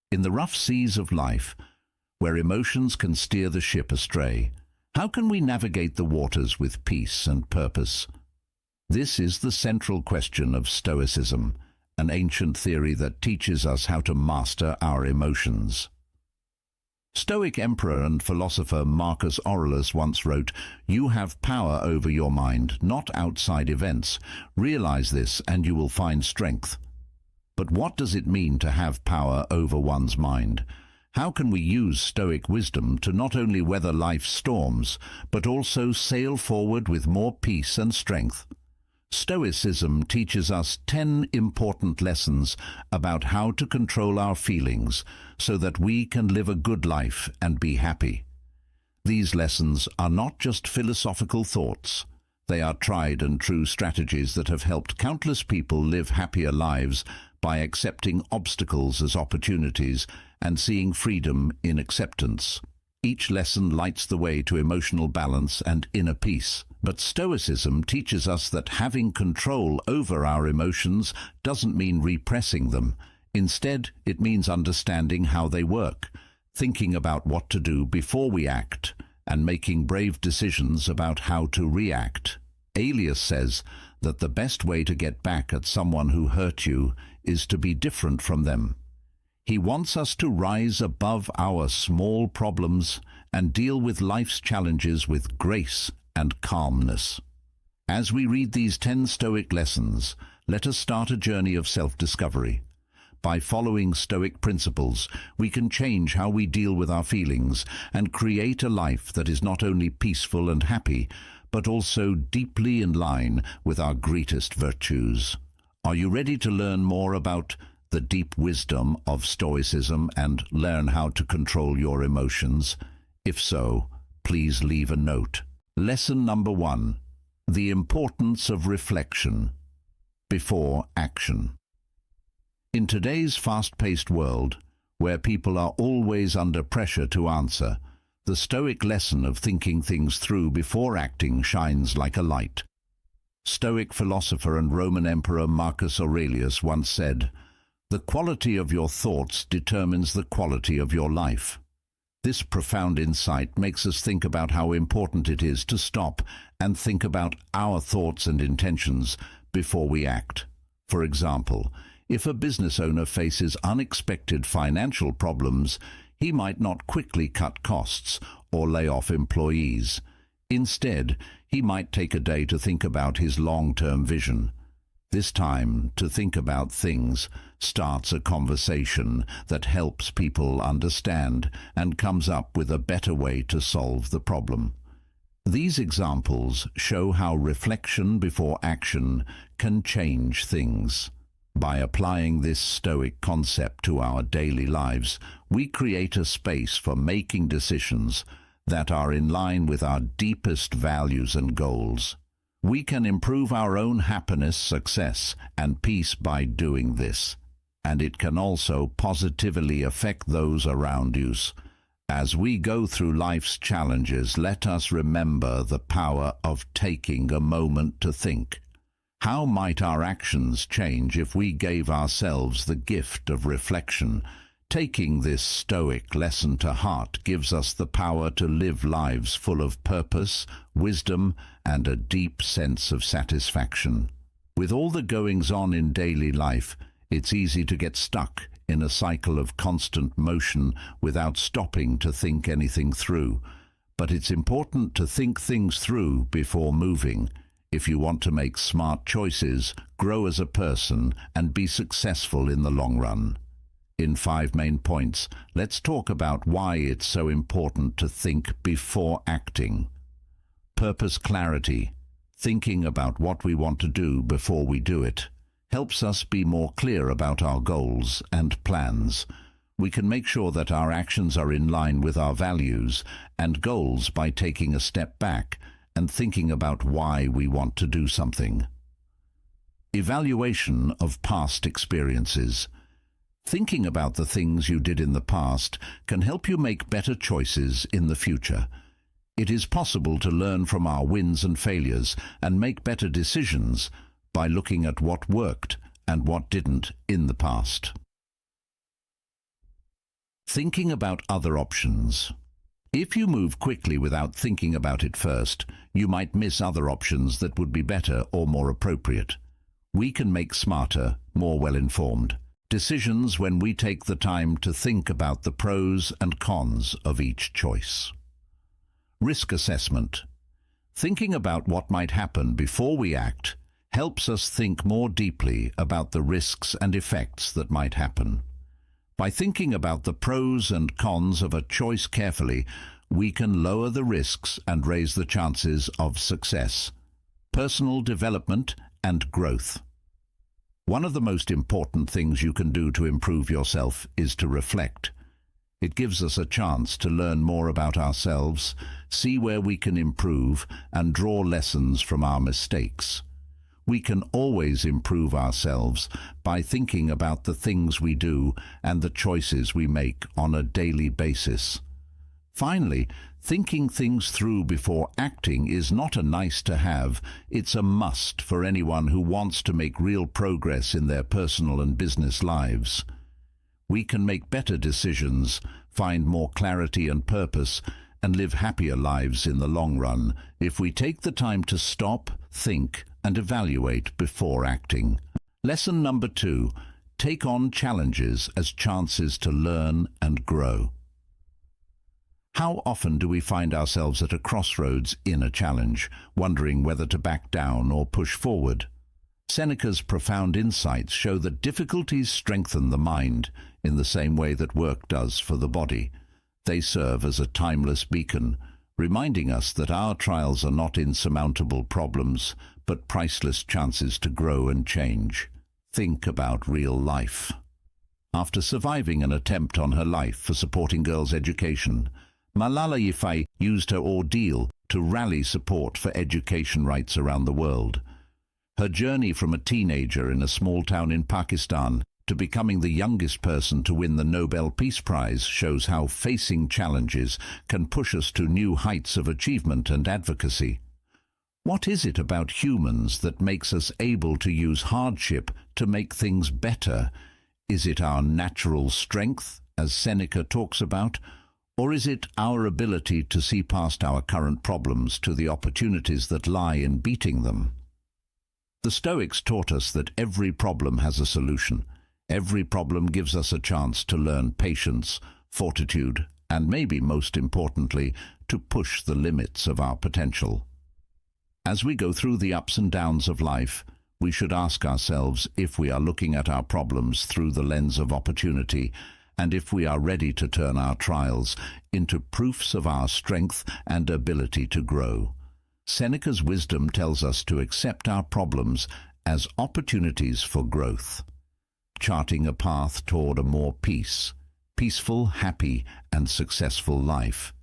In the rough seas of life, where emotions can steer the ship astray, how can we navigate the waters with peace and purpose? This is the central question of Stoicism, an ancient theory that teaches us how to master our emotions. Stoic emperor and philosopher Marcus Aurelius once wrote, "You have power over your mind, not outside events. Realize this and you will find strength." But what does it mean to have power over one's mind? How can we use Stoic wisdom to not only weather life's storms, but also sail forward with more peace and strength? Stoicism teaches us 10 important lessons about how to control our feelings so that we can live a good life and be happy. These lessons are not just philosophical thoughts. They are tried and true strategies that have helped countless people live happier lives by accepting obstacles as opportunities and seeing freedom in acceptance. Each lesson lights the way to emotional balance and inner peace. But Stoicism teaches us that having control over our emotions doesn't mean repressing them. Instead, it means understanding how they work, thinking about what to do before we act, and making brave decisions about how to react. Aurelius says that the best way to get back at someone who hurt you is to be different from them. He wants us to rise above our small problems and deal with life's challenges with grace and calmness. As we read these 10 Stoic lessons, let us start a journey of self-discovery. By following Stoic principles, we can change how we deal with our feelings and create a life that is not only peaceful and happy, but also deeply in line with our greatest virtues. Are you ready to learn more about the deep wisdom of Stoicism and learn how to control your emotions? If so, please leave a note. Lesson number 1. The importance of reflection before action. In today's fast-paced world, where people are always under pressure to answer, the Stoic lesson of thinking things through before acting shines like a light. Stoic philosopher and Roman Emperor Marcus Aurelius once said, "The quality of your thoughts determines the quality of your life." This profound insight makes us think about how important it is to stop and think about our thoughts and intentions before we act. For example, if a business owner faces unexpected financial problems, he might not quickly cut costs or lay off employees. Instead, he might take a day to think about his long-term vision. This time to think about things starts a conversation that helps people understand and comes up with a better way to solve the problem. These examples show how reflection before action can change things. By applying this Stoic concept to our daily lives, we create a space for making decisions that are in line with our deepest values and goals. We can improve our own happiness, success, and peace by doing this, and it can also positively affect those around us. As we go through life's challenges, let us remember the power of taking a moment to think. How might our actions change if we gave ourselves the gift of reflection? Taking this Stoic lesson to heart gives us the power to live lives full of purpose, wisdom, and a deep sense of satisfaction. With all the goings-on in daily life, it's easy to get stuck in a cycle of constant motion without stopping to think anything through. But it's important to think things through before moving, if you want to make smart choices, grow as a person, and be successful in the long run. In 5 main points, let's talk about why it's so important to think before acting. Purpose clarity. Thinking about what we want to do before we do it helps us be more clear about our goals and plans. We can make sure that our actions are in line with our values and goals by taking a step back and thinking about why we want to do something. Evaluation of past experiences. Thinking about the things you did in the past can help you make better choices in the future. It is possible to learn from our wins and failures and make better decisions by looking at what worked and what didn't in the past. Thinking about other options. If you move quickly without thinking about it first, you might miss other options that would be better or more appropriate. We can make smarter, more well-informed decisions when we take the time to think about the pros and cons of each choice. Risk assessment. Thinking about what might happen before we act helps us think more deeply about the risks and effects that might happen. By thinking about the pros and cons of a choice carefully, we can lower the risks and raise the chances of success, personal development, and growth. One of the most important things you can do to improve yourself is to reflect. It gives us a chance to learn more about ourselves, see where we can improve, and draw lessons from our mistakes. We can always improve ourselves by thinking about the things we do and the choices we make on a daily basis. Finally, thinking things through before acting is not a nice to have, it's a must for anyone who wants to make real progress in their personal and business lives. We can make better decisions, find more clarity and purpose, and live happier lives in the long run if we take the time to stop, think, and evaluate before acting. Lesson number 2. Take on challenges as chances to learn and grow. How often do we find ourselves at a crossroads in a challenge, wondering whether to back down or push forward? Seneca's profound insights show that difficulties strengthen the mind in the same way that work does for the body. They serve as a timeless beacon, reminding us that our trials are not insurmountable problems, but priceless chances to grow and change. Think about real life. After surviving an attempt on her life for supporting girls' education, Malala Yousafzai used her ordeal to rally support for education rights around the world. Her journey from a teenager in a small town in Pakistan to becoming the youngest person to win the Nobel Peace Prize shows how facing challenges can push us to new heights of achievement and advocacy. What is it about humans that makes us able to use hardship to make things better? Is it our natural strength, as Seneca talks about, or is it our ability to see past our current problems to the opportunities that lie in beating them? The Stoics taught us that every problem has a solution. Every problem gives us a chance to learn patience, fortitude, and maybe most importantly, to push the limits of our potential. As we go through the ups and downs of life, we should ask ourselves if we are looking at our problems through the lens of opportunity, and if we are ready to turn our trials into proofs of our strength and ability to grow. Seneca's wisdom tells us to accept our problems as opportunities for growth, charting a path toward a more peaceful, happy, and successful life.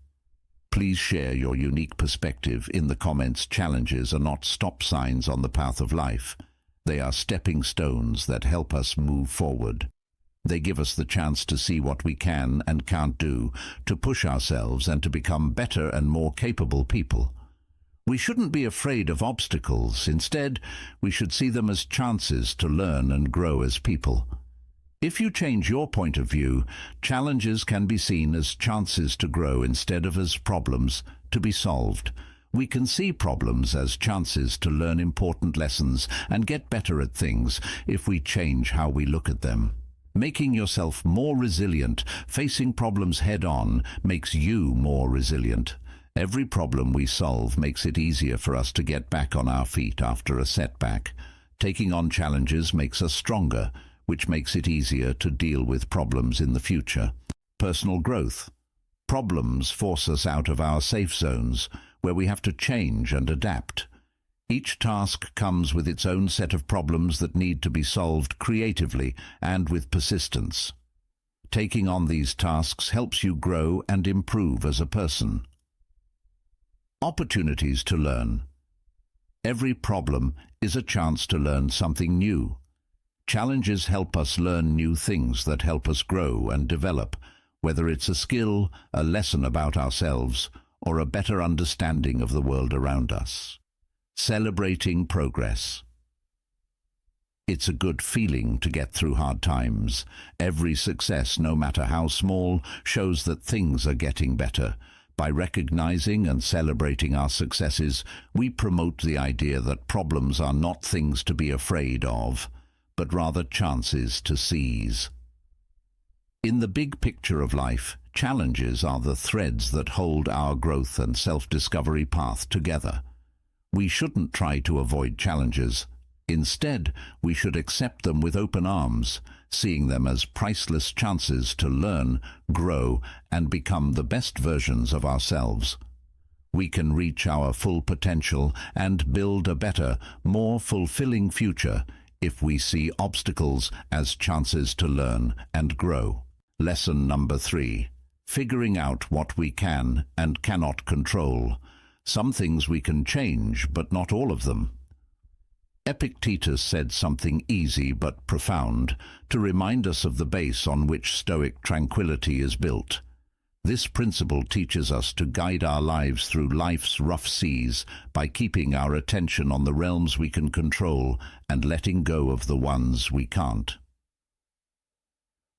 Please share your unique perspective in the comments. Challenges are not stop signs on the path of life. They are stepping stones that help us move forward. They give us the chance to see what we can and can't do, to push ourselves and to become better and more capable people. We shouldn't be afraid of obstacles. Instead, we should see them as chances to learn and grow as people. If you change your point of view, challenges can be seen as chances to grow instead of as problems to be solved. We can see problems as chances to learn important lessons and get better at things if we change how we look at them. Making yourself more resilient, facing problems head-on, makes you more resilient. Every problem we solve makes it easier for us to get back on our feet after a setback. Taking on challenges makes us stronger, which makes it easier to deal with problems in the future. Personal growth. Problems force us out of our safe zones, where we have to change and adapt. Each task comes with its own set of problems that need to be solved creatively and with persistence. Taking on these tasks helps you grow and improve as a person. Opportunities to learn. Every problem is a chance to learn something new. Challenges help us learn new things that help us grow and develop, whether it's a skill, a lesson about ourselves, or a better understanding of the world around us. Celebrating progress. It's a good feeling to get through hard times. Every success, no matter how small, shows that things are getting better. By recognizing and celebrating our successes, we promote the idea that problems are not things to be afraid of, but rather chances to seize. In the big picture of life, challenges are the threads that hold our growth and self-discovery path together. We shouldn't try to avoid challenges. Instead, we should accept them with open arms, seeing them as priceless chances to learn, grow, and become the best versions of ourselves. We can reach our full potential and build a better, more fulfilling future if we see obstacles as chances to learn and grow. Lesson number 3. Figuring out what we can and cannot control. Some things we can change, but not all of them. Epictetus said something easy but profound to remind us of the base on which Stoic tranquility is built. This principle teaches us to guide our lives through life's rough seas by keeping our attention on the realms we can control and letting go of the ones we can't.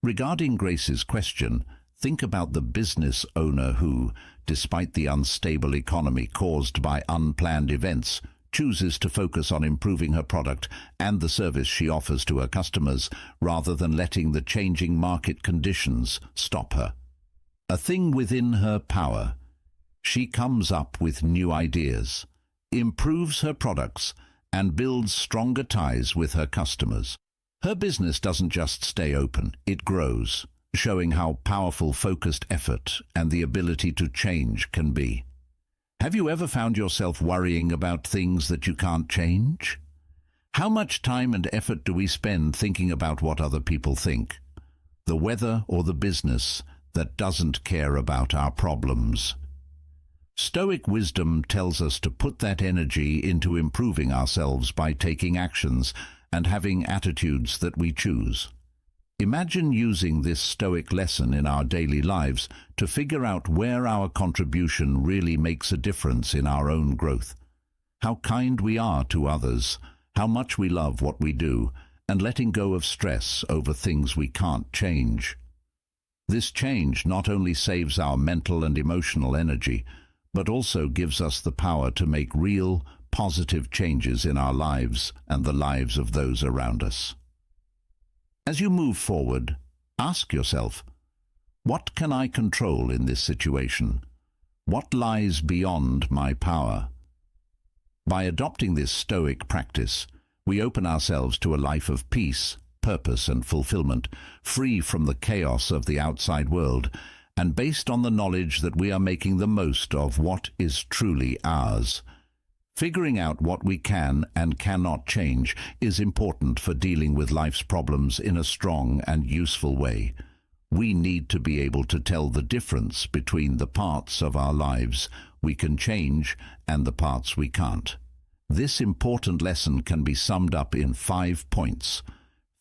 Regarding Grace's question, think about the business owner who, despite the unstable economy caused by unplanned events, chooses to focus on improving her product and the service she offers to her customers rather than letting the changing market conditions stop her. A thing within her power. She comes up with new ideas, improves her products, and builds stronger ties with her customers. Her business doesn't just stay open, it grows, showing how powerful focused effort and the ability to change can be. Have you ever found yourself worrying about things that you can't change? How much time and effort do we spend thinking about what other people think? The weather or the business that doesn't care about our problems? Stoic wisdom tells us to put that energy into improving ourselves by taking actions and having attitudes that we choose. Imagine using this Stoic lesson in our daily lives to figure out where our contribution really makes a difference in our own growth. How kind we are to others, how much we love what we do, and letting go of stress over things we can't change. This change not only saves our mental and emotional energy, but also gives us the power to make real, positive changes in our lives and the lives of those around us. As you move forward, ask yourself, what can I control in this situation? What lies beyond my power? By adopting this Stoic practice, we open ourselves to a life of peace, purpose and fulfillment, free from the chaos of the outside world, and based on the knowledge that we are making the most of what is truly ours. Figuring out what we can and cannot change is important for dealing with life's problems in a strong and useful way. We need to be able to tell the difference between the parts of our lives we can change and the parts we can't. This important lesson can be summed up in 5 points.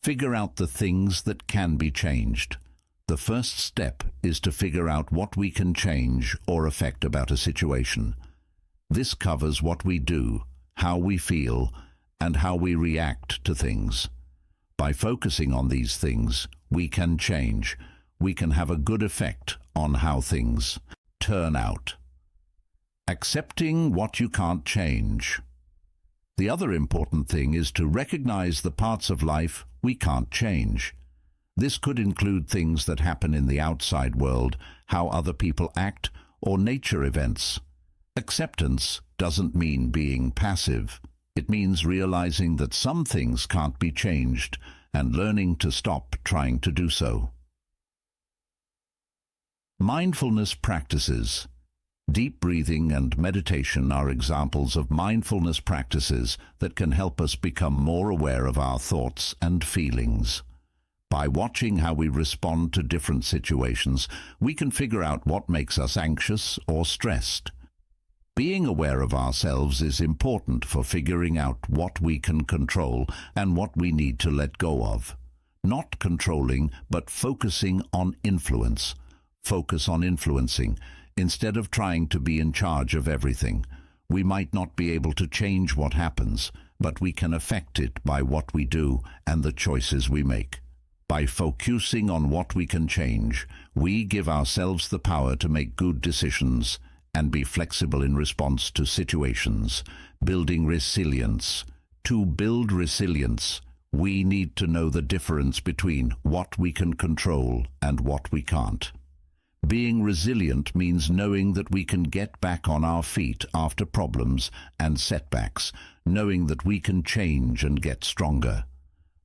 Figure out the things that can be changed. The first step is to figure out what we can change or affect about a situation. This covers what we do, how we feel, and how we react to things. By focusing on these things, we can change. We can have a good effect on how things turn out. Accepting what you can't change. The other important thing is to recognize the parts of life we can't change. This could include things that happen in the outside world, how other people act, or nature events. Acceptance doesn't mean being passive. It means realizing that some things can't be changed and learning to stop trying to do so. Mindfulness practices. Deep breathing and meditation are examples of mindfulness practices that can help us become more aware of our thoughts and feelings. By watching how we respond to different situations, we can figure out what makes us anxious or stressed. Being aware of ourselves is important for figuring out what we can control and what we need to let go of. Not controlling, but focusing on influence. Focus on influencing. Instead of trying to be in charge of everything, we might not be able to change what happens, but we can affect it by what we do and the choices we make. By focusing on what we can change, we give ourselves the power to make good decisions and be flexible in response to situations, building resilience. To build resilience, we need to know the difference between what we can control and what we can't. Being resilient means knowing that we can get back on our feet after problems and setbacks, knowing that we can change and get stronger.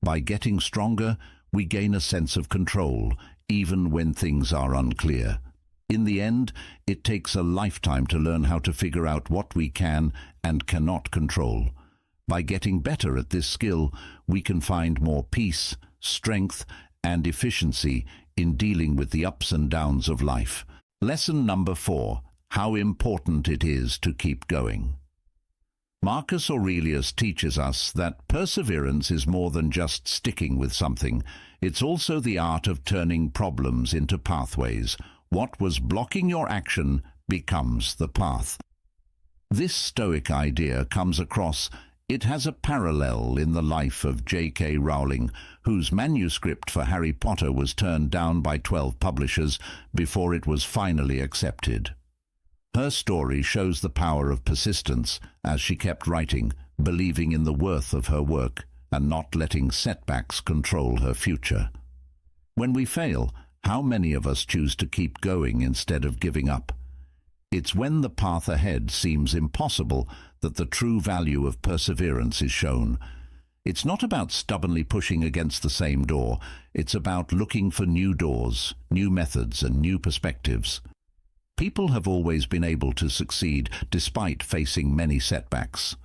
By getting stronger, we gain a sense of control, even when things are unclear. In the end, it takes a lifetime to learn how to figure out what we can and cannot control. By getting better at this skill, we can find more peace, strength, and efficiency in dealing with the ups and downs of life. Lesson number 4: how important it is to keep going. Marcus Aurelius teaches us that perseverance is more than just sticking with something. It's also the art of turning problems into pathways. What was blocking your action becomes the path. This Stoic idea comes across. It has a parallel in the life of J.K. Rowling, whose manuscript for Harry Potter was turned down by 12 publishers before it was finally accepted. Her story shows the power of persistence as she kept writing, believing in the worth of her work and not letting setbacks control her future. When we fail, how many of us choose to keep going instead of giving up? It's when the path ahead seems impossible that the true value of perseverance is shown. It's not about stubbornly pushing against the same door. It's about looking for new doors, new methods, and new perspectives. People have always been able to succeed despite facing many setbacks.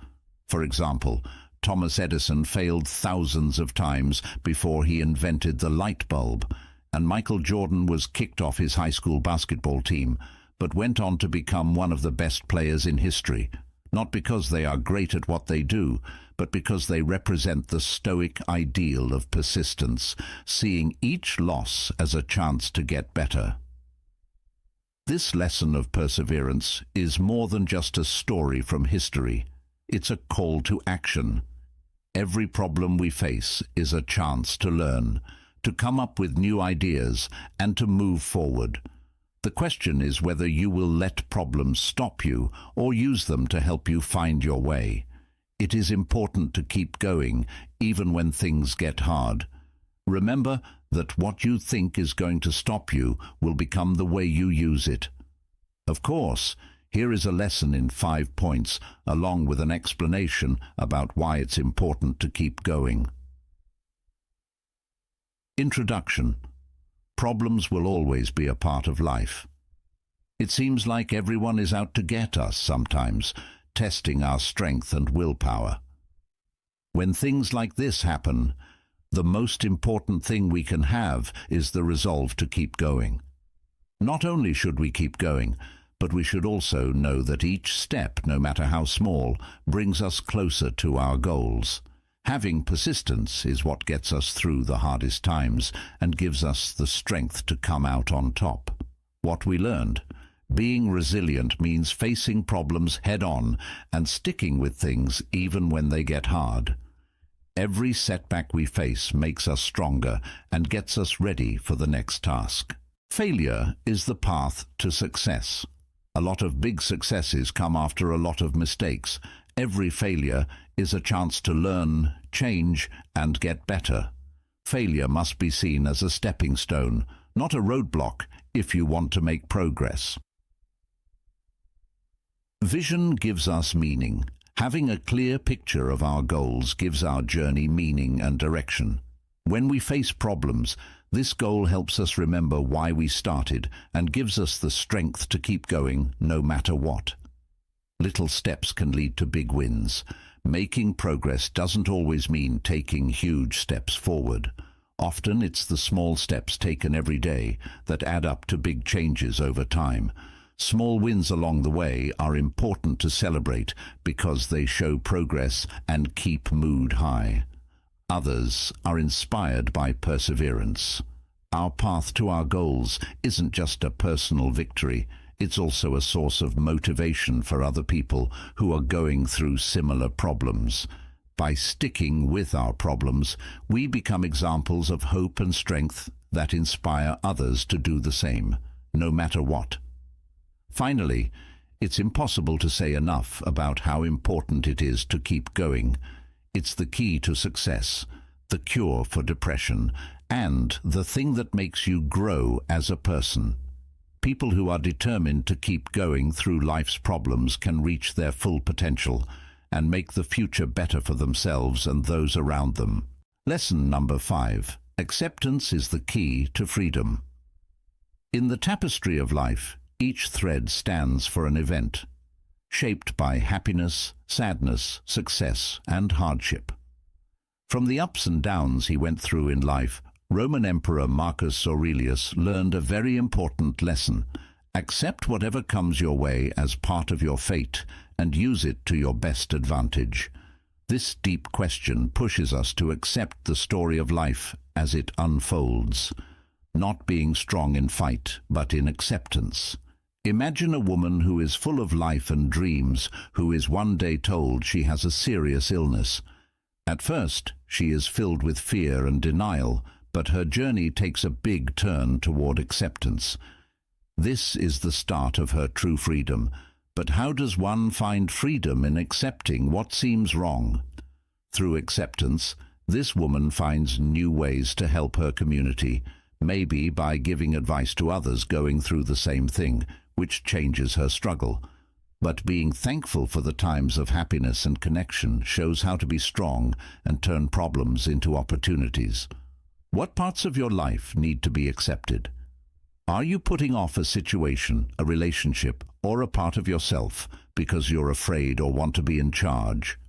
For example, Thomas Edison failed thousands of times before he invented the light bulb, and Michael Jordan was kicked off his high school basketball team, but went on to become one of the best players in history, not because they are great at what they do, but because they represent the Stoic ideal of persistence, seeing each loss as a chance to get better. This lesson of perseverance is more than just a story from history. It's a call to action. Every problem we face is a chance to learn, to come up with new ideas, and to move forward. The question is whether you will let problems stop you or use them to help you find your way. It is important to keep going, even when things get hard. Remember that what you think is going to stop you will become the way you use it. Of course, here is a lesson in 5 points, along with an explanation about why it's important to keep going. Introduction. Problems will always be a part of life. It seems like everyone is out to get us sometimes, testing our strength and willpower. When things like this happen, the most important thing we can have is the resolve to keep going. Not only should we keep going, but we should also know that each step, no matter how small, brings us closer to our goals. Having persistence is what gets us through the hardest times and gives us the strength to come out on top. What we learned: being resilient means facing problems head-on and sticking with things even when they get hard. Every setback we face makes us stronger and gets us ready for the next task. Failure is the path to success. A lot of big successes come after a lot of mistakes. Every failure is a chance to learn, change, and get better. Failure must be seen as a stepping stone, not a roadblock, if you want to make progress. Vision gives us meaning. Having a clear picture of our goals gives our journey meaning and direction. When we face problems, this goal helps us remember why we started and gives us the strength to keep going no matter what. Little steps can lead to big wins. Making progress doesn't always mean taking huge steps forward. Often it's the small steps taken every day that add up to big changes over time. Small wins along the way are important to celebrate because they show progress and keep mood high. Others are inspired by perseverance. Our path to our goals isn't just a personal victory, it's also a source of motivation for other people who are going through similar problems. By sticking with our problems, we become examples of hope and strength that inspire others to do the same, no matter what. Finally, it's impossible to say enough about how important it is to keep going. It's the key to success, the cure for depression, and the thing that makes you grow as a person. People who are determined to keep going through life's problems can reach their full potential and make the future better for themselves and those around them. Lesson number 5. Acceptance is the key to freedom. In the tapestry of life, each thread stands for an event, shaped by happiness, sadness, success, and hardship. From the ups and downs he went through in life, Roman Emperor Marcus Aurelius learned a very important lesson. Accept whatever comes your way as part of your fate and use it to your best advantage. This deep question pushes us to accept the story of life as it unfolds, not being strong in fight, but in acceptance. Imagine a woman who is full of life and dreams, who is one day told she has a serious illness. At first, she is filled with fear and denial, but her journey takes a big turn toward acceptance. This is the start of her true freedom. But how does one find freedom in accepting what seems wrong? Through acceptance, this woman finds new ways to help her community, maybe by giving advice to others going through the same thing, which changes her struggle. But being thankful for the times of happiness and connection shows how to be strong and turn problems into opportunities. What parts of your life need to be accepted? Are you putting off a situation, a relationship, or a part of yourself because you're afraid or want to be in charge?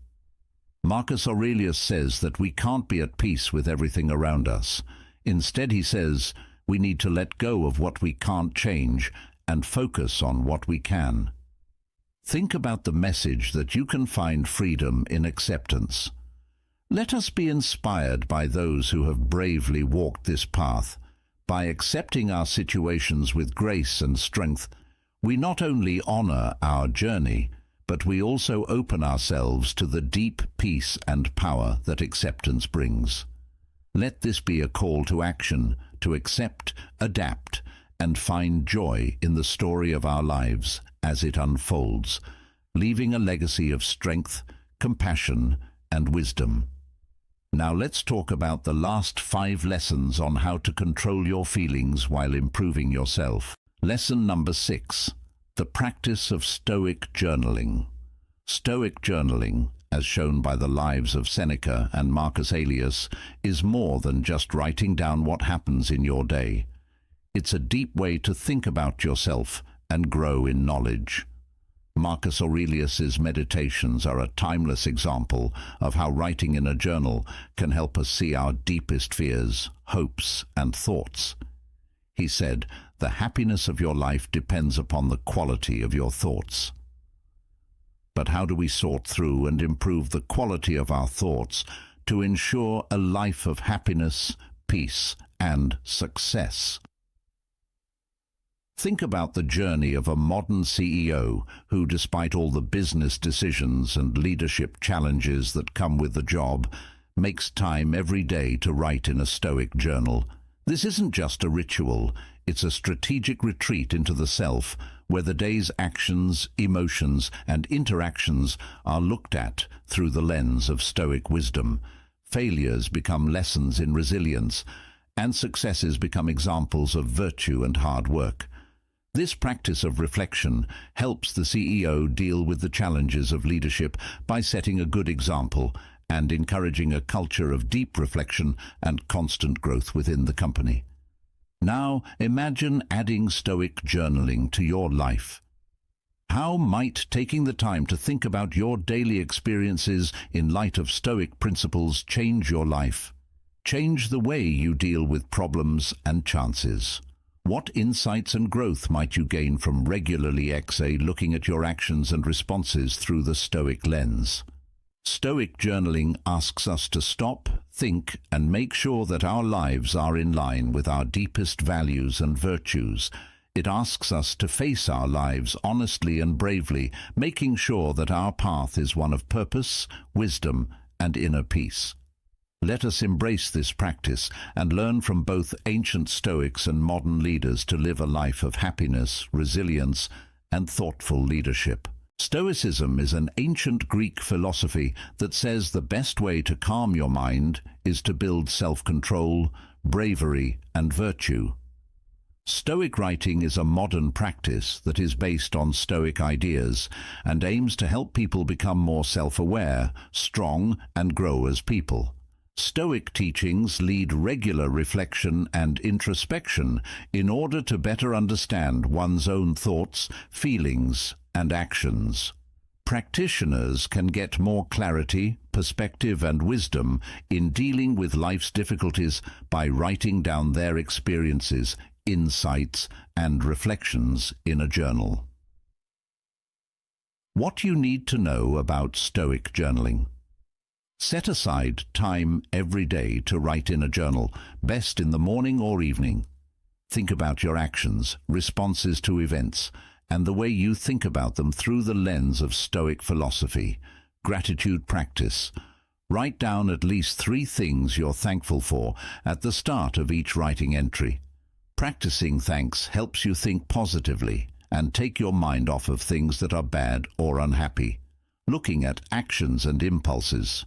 Marcus Aurelius says that we can't be at peace with everything around us. Instead, he says, we need to let go of what we can't change and focus on what we can. Think about the message that you can find freedom in acceptance. Let us be inspired by those who have bravely walked this path. By accepting our situations with grace and strength, we not only honor our journey, but we also open ourselves to the deep peace and power that acceptance brings. Let this be a call to action, to accept, adapt, and find joy in the story of our lives as it unfolds, leaving a legacy of strength, compassion, and wisdom. Now let's talk about the last 5 lessons on how to control your feelings while improving yourself. Lesson number 6. The practice of Stoic journaling. Stoic journaling, as shown by the lives of Seneca and Marcus Aurelius, is more than just writing down what happens in your day. It's a deep way to think about yourself and grow in knowledge. Marcus Aurelius's meditations are a timeless example of how writing in a journal can help us see our deepest fears, hopes, and thoughts. He said, "The happiness of your life depends upon the quality of your thoughts." But how do we sort through and improve the quality of our thoughts to ensure a life of happiness, peace, and success? Think about the journey of a modern CEO who, despite all the business decisions and leadership challenges that come with the job, makes time every day to write in a Stoic journal. This isn't just a ritual, it's a strategic retreat into the self, where the day's actions, emotions, and interactions are looked at through the lens of Stoic wisdom. Failures become lessons in resilience, and successes become examples of virtue and hard work. This practice of reflection helps the CEO deal with the challenges of leadership by setting a good example and encouraging a culture of deep reflection and constant growth within the company. Now, imagine adding Stoic journaling to your life. How might taking the time to think about your daily experiences in light of Stoic principles change your life? Change the way you deal with problems and chances. What insights and growth might you gain from regularly looking at your actions and responses through the Stoic lens? Stoic journaling asks us to stop, think, and make sure that our lives are in line with our deepest values and virtues. It asks us to face our lives honestly and bravely, making sure that our path is one of purpose, wisdom, and inner peace. Let us embrace this practice and learn from both ancient Stoics and modern leaders to live a life of happiness, resilience, and thoughtful leadership. Stoicism is an ancient Greek philosophy that says the best way to calm your mind is to build self-control, bravery, and virtue. Stoic writing is a modern practice that is based on Stoic ideas and aims to help people become more self-aware, strong, and grow as people. Stoic teachings lead regular reflection and introspection in order to better understand one's own thoughts, feelings, and actions. Practitioners can get more clarity, perspective, and wisdom in dealing with life's difficulties by writing down their experiences, insights, and reflections in a journal. What you need to know about Stoic journaling. Set aside time every day to write in a journal, best in the morning or evening. Think about your actions, responses to events, and the way you think about them through the lens of Stoic philosophy. Gratitude practice. Write down at least 3 things you're thankful for at the start of each writing entry. Practicing thanks helps you think positively and take your mind off of things that are bad or unhappy. Looking at actions and impulses.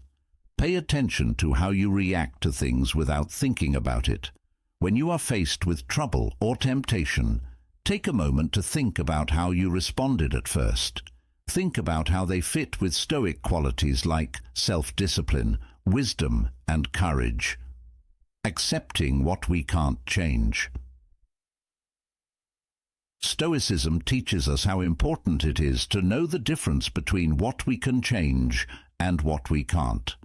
Pay attention to how you react to things without thinking about it. When you are faced with trouble or temptation, take a moment to think about how you responded at first. Think about how they fit with Stoic qualities like self-discipline, wisdom, and courage. Accepting what we can't change. Stoicism teaches us how important it is to know the difference between what we can change and what we can't.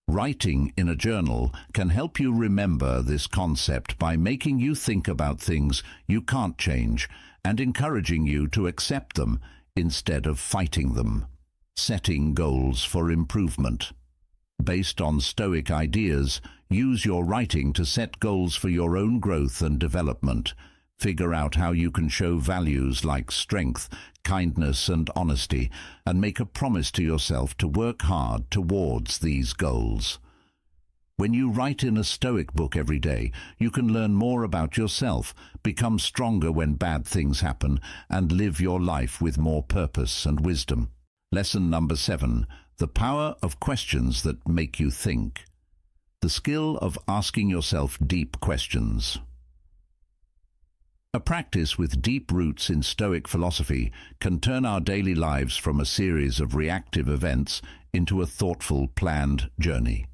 Writing in a journal can help you remember this concept by making you think about things you can't change and encouraging you to accept them instead of fighting them. Setting goals for improvement. Based on Stoic ideas, use your writing to set goals for your own growth and development. Figure out how you can show values like strength, kindness, and honesty, and make a promise to yourself to work hard towards these goals. When you write in a Stoic book every day, you can learn more about yourself, become stronger when bad things happen, and live your life with more purpose and wisdom. Lesson number 7. The power of questions that make you think. The skill of asking yourself deep questions. A practice with deep roots in Stoic philosophy can turn our daily lives from a series of reactive events into a thoughtful, planned journey.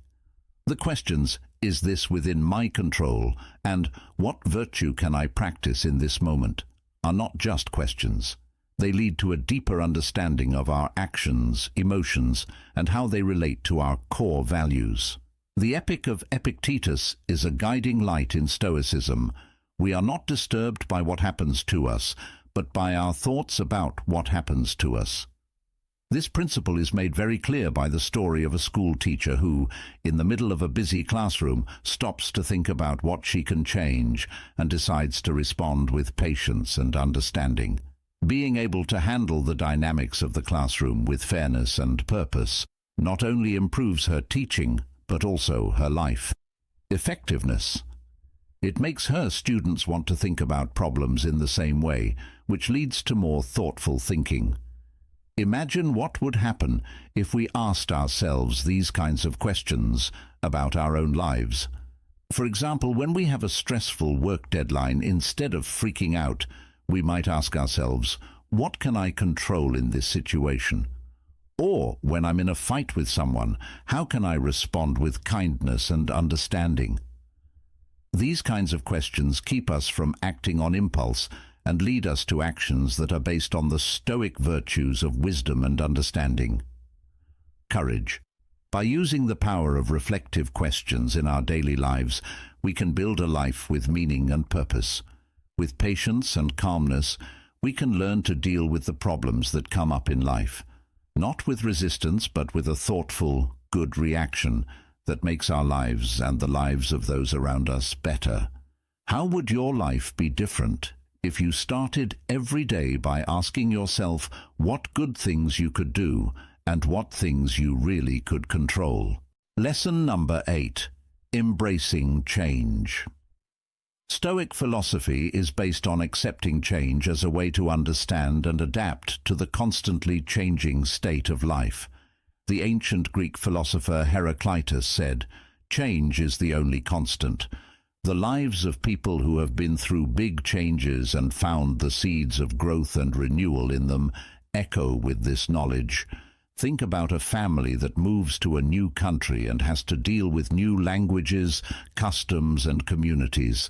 The questions, is this within my control, and what virtue can I practice in this moment, are not just questions. They lead to a deeper understanding of our actions, emotions, and how they relate to our core values. The Epic of Epictetus is a guiding light in Stoicism. We are not disturbed by what happens to us, but by our thoughts about what happens to us. This principle is made very clear by the story of a school teacher who, in the middle of a busy classroom, stops to think about what she can change and decides to respond with patience and understanding. Being able to handle the dynamics of the classroom with fairness and purpose not only improves her teaching, but also her life. Effectiveness. It makes her students want to think about problems in the same way, which leads to more thoughtful thinking. Imagine what would happen if we asked ourselves these kinds of questions about our own lives. For example, when we have a stressful work deadline, instead of freaking out, we might ask ourselves, what can I control in this situation? Or, when I'm in a fight with someone, how can I respond with kindness and understanding? These kinds of questions keep us from acting on impulse and lead us to actions that are based on the Stoic virtues of wisdom and understanding. Courage. By using the power of reflective questions in our daily lives, we can build a life with meaning and purpose. With patience and calmness, we can learn to deal with the problems that come up in life, not with resistance, but with a thoughtful, good reaction that makes our lives and the lives of those around us better. How would your life be different if you started every day by asking yourself what good things you could do and what things you really could control. Lesson number 8. Embracing change. Stoic philosophy is based on accepting change as a way to understand and adapt to the constantly changing state of life. The ancient Greek philosopher Heraclitus said, "Change is the only constant." The lives of people who have been through big changes and found the seeds of growth and renewal in them echo with this knowledge. Think about a family that moves to a new country and has to deal with new languages, customs, and communities.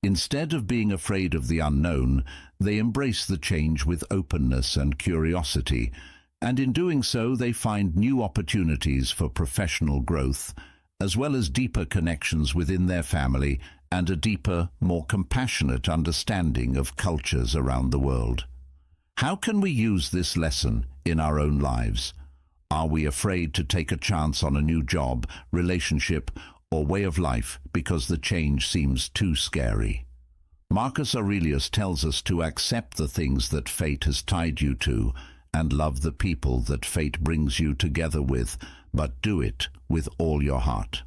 Instead of being afraid of the unknown, they embrace the change with openness and curiosity, and in doing so they find new opportunities for professional growth, as well as deeper connections within their family and a deeper, more compassionate understanding of cultures around the world. How can we use this lesson in our own lives? Are we afraid to take a chance on a new job, relationship, or way of life because the change seems too scary? Marcus Aurelius tells us to accept the things that fate has tied you to and love the people that fate brings you together with, but do it with all your heart.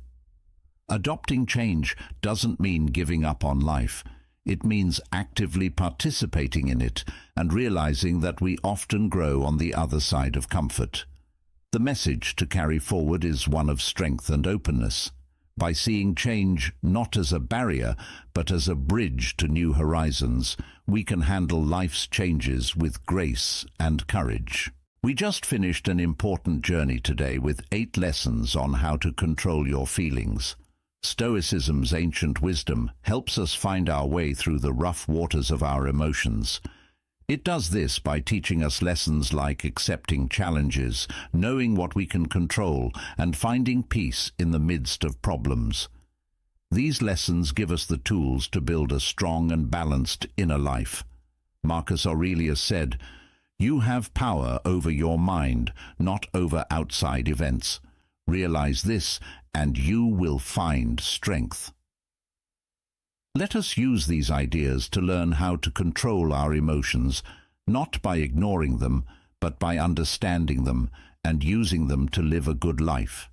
Adopting change doesn't mean giving up on life. It means actively participating in it and realizing that we often grow on the other side of comfort. The message to carry forward is one of strength and openness. By seeing change not as a barrier, but as a bridge to new horizons, we can handle life's changes with grace and courage. We just finished an important journey today with 8 lessons on how to control your feelings. Stoicism's ancient wisdom helps us find our way through the rough waters of our emotions. It does this by teaching us lessons like accepting challenges, knowing what we can control, and finding peace in the midst of problems. These lessons give us the tools to build a strong and balanced inner life. Marcus Aurelius said, "You have power over your mind, not over outside events. Realize this, and you will find strength." Let us use these ideas to learn how to control our emotions, not by ignoring them, but by understanding them and using them to live a good life.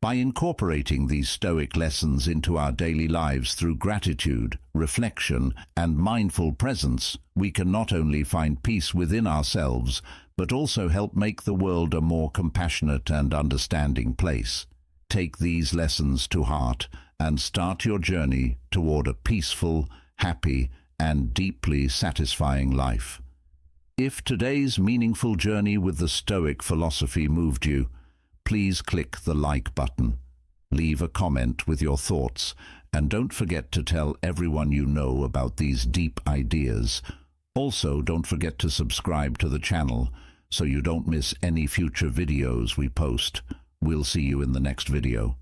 By incorporating these Stoic lessons into our daily lives through gratitude, reflection, and mindful presence, we can not only find peace within ourselves, but also help make the world a more compassionate and understanding place. Take these lessons to heart and start your journey toward a peaceful, happy, and deeply satisfying life. If today's meaningful journey with the Stoic philosophy moved you, please click the like button, leave a comment with your thoughts, and don't forget to tell everyone you know about these deep ideas. Also, don't forget to subscribe to the channel so you don't miss any future videos we post. We'll see you in the next video.